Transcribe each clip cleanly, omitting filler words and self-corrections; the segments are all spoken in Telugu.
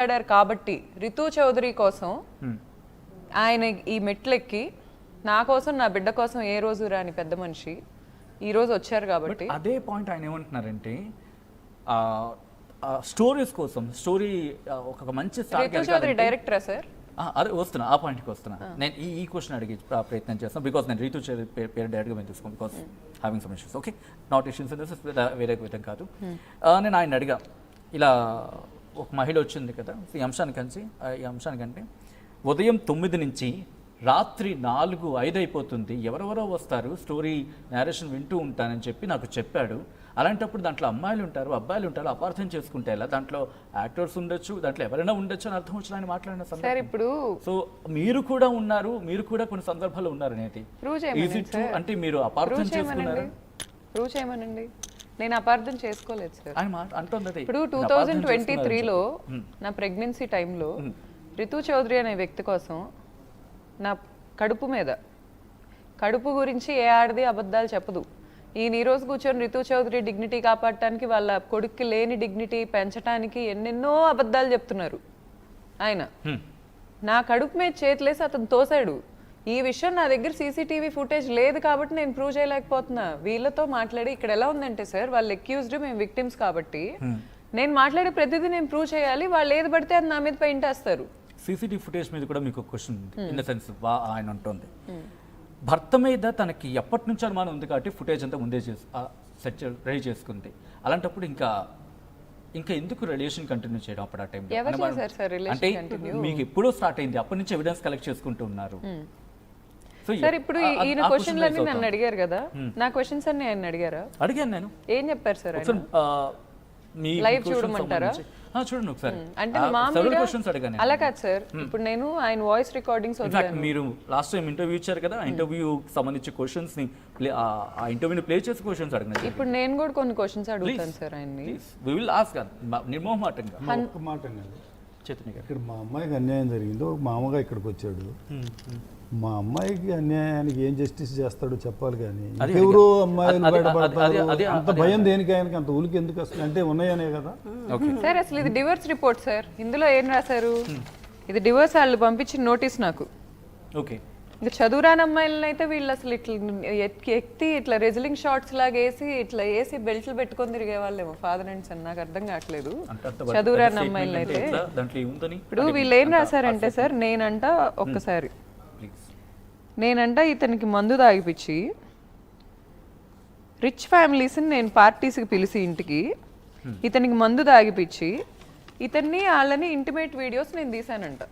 మాట్లాడారు కాబట్టి రితు చౌదరి కోసం ఆయన ఈ మెట్లెక్కి నా కోసం నా బిడ్డ కోసం ఏ రోజు రాని పెద్ద మనిషి ఈ రోజు వచ్చారు కాబట్టి అదే పాయింట్ ఆయన ఏమంటున్నారంటే స్టోరీస్ కోసం స్టోరీ ఒక మంచి రితు చౌదరి డైరెక్టరా సార్? అదే వస్తున్నా, ఆ పాయింట్కి వస్తున్నా. నేను ఈ క్వశ్చన్ అడిగి ప్రయత్నం చేస్తాను బికాస్ నేను రీతు పేరు డైరెక్ట్గా మేము తీసుకోను because having some issues. Okay, not issues వేరే విధం కాదు. నేను ఆయన అడిగా, ఇలా ఒక మహిళ వచ్చింది కదా ఈ అంశానికంటే ఉదయం 9 నుంచి రాత్రి 4-5 అయిపోతుంది, ఎవరెవరో వస్తారు, స్టోరీ నేరేషన్ వింటూ ఉంటానని చెప్పి నాకు చెప్పాడు. అలాంటప్పుడు దాంట్లో అమ్మాయిలు ఉంటారు, అబ్బాయిలు ఉంటారు, అపార్థం చేసుకుంటే ఎలా? దాంట్లో యాక్టర్స్ ఉండొచ్చు, దాంట్లో ఎవరైనా ఉండొచ్చు అని అర్థం వచ్చిన ఆయన మాట్లాడిన సందర్భం. ఇప్పుడు సో మీరు కూడా ఉన్నారు, మీరు కూడా కొన్ని సందర్భాలు ఉన్నారు అనేది అంటే మీరు అపార్థం చేసుకున్నారు. ప్రూవ్ చేయమనండి. నేను అపార్థం చేసుకోలేదు సార్. ఆయన అంటుంది ఇప్పుడు 2023లో నా ప్రెగ్నెన్సీ టైంలో రితు చౌదరి అనే వ్యక్తి కోసం నా కడుపు గురించి ఏ ఆడది అబద్ధాలు చెప్పదు. ఈ రోజు కూర్చొని రితు చౌదరి డిగ్నిటీ కాపాడటానికి వాళ్ళ కొడుక్కి లేని డిగ్నిటీ పెంచడానికి ఎన్నెన్నో అబద్ధాలు చెప్తున్నారు. ఆయన నా కడుపు మీద చేతులేసి అతను తోసాడు. ఈ విషయం నా దగ్గర సీసీటీవీ ఫుటేజ్ లేదు కాబట్టి నేను ప్రూవ్ చేయలేకపోతున్నా. వీళ్ళతో మాట్లాడి ఇక్కడ ఎలా ఉందంటే సార్, వాళ్ళు అక్యూజ్డ్, మేము విక్టిమ్స్ కాబట్టి నేను మాట్లాడే ప్రతిదీ నేను ప్రూవ్ చేయాలి. వాళ్ళు ఏది పడితే అది నా మీద పెయింటేస్తారు. సీసీటీవీ ఫుటేజ్ మీద కూడా మీకు క్వశ్చన్ ఉంది. ఇన్ ద సెన్స్ ఆయన ఉంటుంది, భర్త మీద తనకి ఎప్పటి నుంచి అనుమానం ఉంది కాబట్టి ఫుటేజ్ అంతా ముందే సెట్ రెడీ చేసుకుంది. అలాంటప్పుడు ఇంకా ఎందుకు రిలేషన్ కంటిన్యూ చేయడం అప్పుడు ఆ టైంలో? అంటే మీకు ఎప్పుడో స్టార్ట్ అయింది, అప్పటి నుంచి ఎవిడెన్స్ కలెక్ట్ చేసుకుంటూ ఉన్నారు. సార్ ఇప్పుడు ఈయన క్వశ్చన్లన్నీ నన్ను అడిగారు కదా, నా క్వశ్చన్స్ అన్ని ఆయన అడిగాను నేను. ఏం చెప్పారు సార్? లైవ్ చూడమంటారా? చూడండి ఒకసారి. అంటే మామూలుగా అలా కాదు సార్, ఇప్పుడు నేను ఆయన వాయిస్ రికార్డింగ్స్ మీరు లాస్ట్ టైం ఇంటర్వ్యూ ఇచ్చారు కదా, ఇంటర్వ్యూ సంబంధించి క్వశ్చన్స్ ని ఆ ఇంటర్వ్యూని ప్లే చేసి క్వశ్చన్స్ అడగండి. ఇప్పుడు నేను కూడా కొన్ని క్వశ్చన్స్ అడుగుతాను సార్ ఆయన్ని. వి విల్ ఆస్క్ నిర్మోహమాటంగా. ఇక్కడ మా అమ్మాయికి అన్యాయం జరిగింది, ఒక మామగా ఇక్కడికి వచ్చాడు. మా అమ్మాయికి అన్యాయానికి ఏం జస్టిస్ చేస్తాడో చెప్పాలి. కానీ ఎవరో అమ్మాయిలు బయటపడతారు, అంత భయం దేనికి? ఆయనకి అంత ఉలికి ఎందుకు అసలు? అంటే ఉన్నాయనే కదా సార్. అసలు ఇది డివోర్స్ రిపోర్ట్ సార్, ఇందులో ఏం రాశారు? ఇది డివోర్స్ వాళ్ళు పంపించిన నోటీస్ నాకు. ఓకే, ఇంకా చదువురాని అమ్మాయిలను అయితే వీళ్ళు అసలు ఇట్లా ఎక్కి ఇట్లా రెజిలింగ్ షార్ట్స్ లాగా వేసి బెల్ట్లు పెట్టుకొని తిరిగే వాళ్ళేమో ఫాదర్ అండ్ సన్. నాకు అర్థం కావట్లేదు చదువురాని అమ్మాయిలను అయితే. ఇప్పుడు వీళ్ళు ఏం రాశారంటే సార్, నేనంట ఇతనికి మందు తాగిపించి రిచ్ ఫ్యామిలీస్ని నేను పార్టీస్కి పిలిచి ఇంటికి ఇతనికి మందు తాగిపించి ఇతన్ని వాళ్ళని ఇంటిమేట్ వీడియోస్ నేను తీశానంట.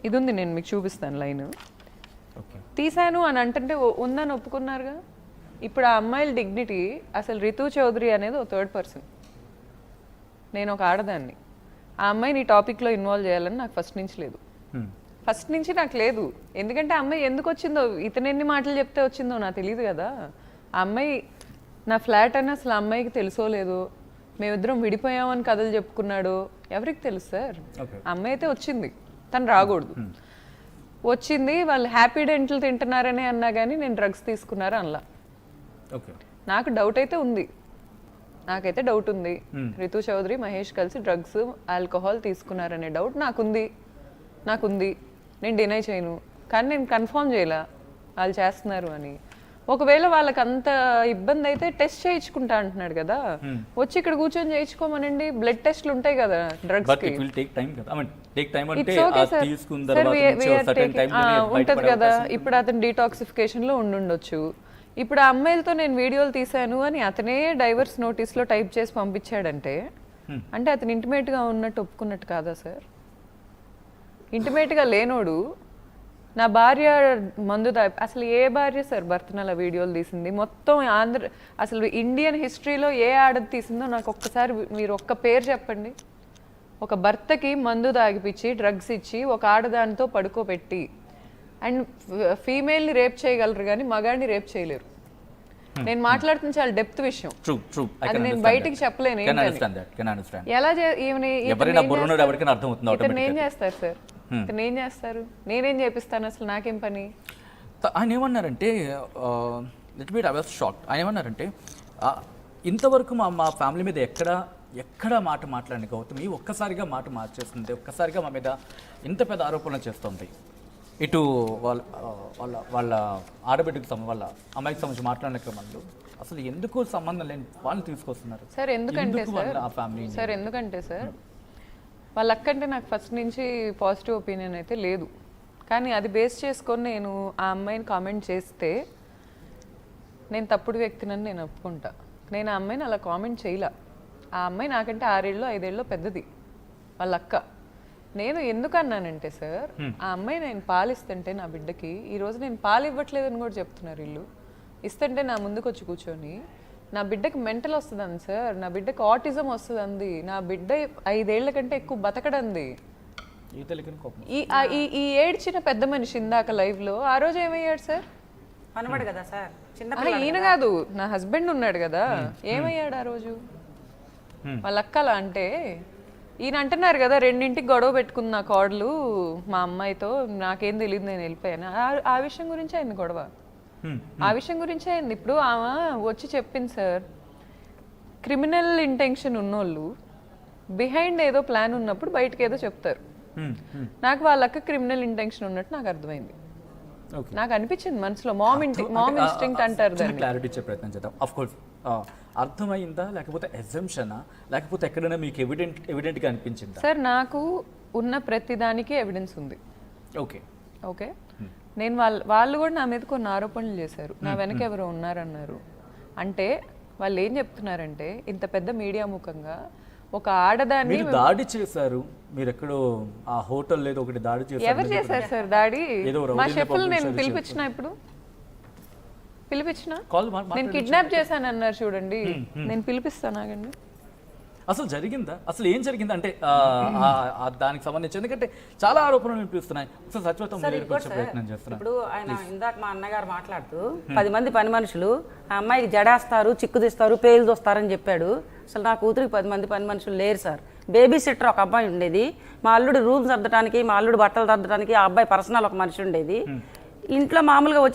ఇది ఉంది, నేను మీకు చూపిస్తాను లైన్. తీశాను అని అంటే ఉందని ఒప్పుకున్నారుగా. ఇప్పుడు ఆ అమ్మాయిల డిగ్నిటీ, అసలు రితు చౌదరి అనేది ఒక థర్డ్ పర్సన్, నేను ఒక ఆడదాన్ని. ఆ అమ్మాయిని ఈ టాపిక్లో ఇన్వాల్వ్ చేయాలని నాకు ఫస్ట్ నుంచి నాకు లేదు. ఎందుకంటే ఆ అమ్మాయి ఎందుకు వచ్చిందో, ఇతను ఎన్ని మాటలు చెప్తే వచ్చిందో నాకు తెలియదు కదా. ఆ అమ్మాయి నా ఫ్లాట్ అని అసలు ఆ అమ్మాయికి తెలుసో లేదో, మేమిద్దరం విడిపోయామని కథలు చెప్పుకున్నాడు, ఎవరికి తెలుసు సార్? ఆ అమ్మాయి అయితే వచ్చింది, తను రాకూడదు. వచ్చింది, వాళ్ళు హ్యాపీ డెంట్లు తింటున్నారని అన్నా కానీ నేను డ్రగ్స్ తీసుకున్నారు అనలా. నాకు డౌట్ అయితే ఉంది, నాకైతే డౌట్ ఉంది. రితు చౌదరి మహేష్ కలిసి డ్రగ్స్ ఆల్కహాల్ తీసుకున్నారనే డౌట్ నాకుంది. నేను డినై చేయను, కానీ నేను కన్ఫర్మ్ చేయలే వాళ్ళు చేస్తున్నారు అని. ఒకవేళ వాళ్ళకి అంత ఇబ్బంది అయితే టెస్ట్ చేయించుకుంటా అంటున్నాడు కదా, వచ్చి ఇక్కడ కూర్చొని చేయించుకోమనండి. బ్లడ్ టెస్ట్లు ఉంటాయి కదా డ్రగ్స్ కి, ఉంటది కదా. ఇప్పుడు అతను డీటాక్సిఫికేషన్ లో ఉండుండొచ్చు. ఇప్పుడు ఆ అమ్మాయిలతో నేను వీడియోలు తీశాను అని అతనే డైవర్స్ నోటీస్ లో టైప్ చేసి పంపించాడంటే అంటే అతను ఇంటిమేట్ గా ఉన్నట్టు ఒప్పుకున్నట్టు కాదా సార్? ఇంటిమేట్గా లేనోడు నా భార్య మందు అసలు ఏ భార్య సార్ భర్తను అలా వీడియోలు తీసింది? మొత్తం అసలు ఇండియన్ హిస్టరీలో ఏ ఆడది తీసిందో నాకు ఒక్కసారి మీరు ఒక్క పేరు చెప్పండి. ఒక భర్తకి మందు తాగిపించి డ్రగ్స్ ఇచ్చి ఒక ఆడదానితో పడుకోబెట్టి, అండ్ ఫీమేల్ని రేప్ చేయగలరు కానీ మగాడిని రేప్ చేయలేరు. నేను మాట్లాడుతున్న చాలా డెప్త్ విషయం, అది నేను బయటికి చెప్పలేను. ఎలా ఏం చేస్తారు సార్? ఏం చేస్తారు? నేనేం చేపిస్తాను? అసలు నాకేం పని? ఆయన ఏమన్నారంటే, ఆయన ఏమన్నారంటే ఇంతవరకు మా ఫ్యామిలీ మీద ఎక్కడ ఎక్కడ మాట మాట్లాడిన గౌతమి ఒక్కసారిగా మాట మార్చేస్తుంది, ఒక్కసారిగా మా మీద ఇంత పెద్ద ఆరోపణలు చేస్తుంది. ఇటు వాళ్ళ ఆడబిడ్డకు వాళ్ళ అమ్మాయికి సంబంధించి మాట్లాడిన క్రమంలో అసలు ఎందుకు సంబంధం లేని వాళ్ళని తీసుకొస్తున్నారు సార్. ఎందుకంటే ఎందుకు సార్ వాళ్ళ ఆ ఫ్యామిలీ సార్ ఎందుకంటే సార్ వాళ్ళ అక్కంటే నాకు ఫస్ట్ నుంచి పాజిటివ్ ఒపీనియన్ అయితే లేదు. కానీ అది బేస్ చేసుకొని నేను ఆ అమ్మాయిని కామెంట్ చేస్తే నేను తప్పుడు వ్యక్తినని నేను ఒప్పుకుంటా. నేను ఆ అమ్మాయిని అలా కామెంట్ చేయలే. ఆ అమ్మాయి నాకంటే 6 ఏళ్ళు 5 ఏళ్ళు పెద్దది, వాళ్ళ అక్క. నేను ఎందుకు అన్నానంటే సార్, ఆ అమ్మాయి నేను పాలిస్తుంటే నా బిడ్డకి, ఈరోజు నేను పాలు ఇవ్వట్లేదని కూడా చెప్తున్నారు వీళ్ళు. ఇస్తుంటే నా ముందుకు వచ్చి కూర్చొని నా బిడ్డకి మెంటల్ వస్తుందండి సార్, నా బిడ్డకి ఆటిజం వస్తుందండి, నా బిడ్డ 5 ఏళ్ల కంటే ఎక్కువ బతకడంది. ఈ ఏడ్చిన పెద్ద మనిషి ఇందాక లైవ్లో ఆ రోజు ఏమయ్యాడు సార్? అనబడు కదా సార్, ఈయన కాదు, నా హస్బెండ్ ఉన్నాడు కదా, ఏమయ్యాడు ఆ రోజు? వాళ్ళ అక్కలా అంటే ఈయన అంటున్నారు కదా, 2 గొడవ పెట్టుకుంది నా కోడలు మా అమ్మాయితో, నాకేం తెలియదు నేను వెళ్ళిపోయాను. ఆ విషయం గురించి అయింది గొడవ, ఆ విషయం గురించి అయింది. ఇప్పుడు ఆమె వచ్చి చెప్పింది సార్, క్రిమినల్ ఇంటెన్షన్ ఉన్నోళ్ళు బిహైండ్ ఏదో ప్లాన్ ఉన్నప్పుడు బయటకు ఏదో చెప్తారు. నాకు వాళ్ళకి క్రిమినల్ ఇంటెన్షన్ ఉన్నట్టు నాకు అర్థమైంది. నాకు అనిపించింది మనసులో, మామ్ ఇన్స్టింక్ట్ అంటారు దాన్ని. క్లారిటీ ఇచ్చే ప్రయత్నం చేద్దాం. ఆఫ్ కోర్స్ అర్థమైందా, లేకపోతే ఎగ్జంప్షనా, లేకపోతే ఎక్కడైనా మీకు ఎవిడెంట్గా అనిపించిందా? సార్ నాకు ఉన్న ప్రతి దానికి ఎవిడెన్స్ ఉంది. ఓకే ఓకే, నేను వాళ్ళు కూడా నా మీద కొన్ని ఆరోపణలు చేశారు, నా వెనక ఎవరో ఉన్నారన్నారు. అంటే వాళ్ళు ఏం చెప్తున్నారంటే, ఇంత పెద్ద మీడియా ముఖంగా ఒక ఆడదాన్ని దాడి చేశారు, మీరు ఎక్కడో ఆ హోటల్ లేదు ఒకటి దాడి చేశారు. ఎవరు చేశారు సార్ దాడి? మా షెఫ్లు నేను పిలిపించిన, ఇప్పుడు పిలిపించిన, నేను కిడ్నాప్ చేశాను అన్నారు చూడండి, నేను పిలిపిస్తాను ఆగండి. అసలు జరిగిందా, అసలు ఏం జరిగింది అంటే దానికి సంబంధించి, ఎందుకంటే చాలా ఆరోపణలు వినిపిస్తున్నాయి. ఒకసారి సత్యవతం ప్రయత్నం చేస్తున్నాను. ఇప్పుడు ఆయన ఇందాక మా అన్నగారు మాట్లాడుతూ 10 మంది పని మనుషులు ఆ అమ్మాయికి జడేస్తారు, చిక్కు తీస్తారు, పేలు దోస్తారని చెప్పాడు. అసలు నా కూతురికి 10 మంది పని మనుషులు లేరు సార్. బేబీ సిట్టర్ ఒక అబ్బాయి ఉండేది, మా అల్లుడు రూమ్ సర్దడానికి, మా అల్లుడు బట్టలు సర్దడానికి ఆ అబ్బాయి పర్సనల్ ఒక మనిషి ఉండేది. ఇంట్లో మామూలుగా వచ్చి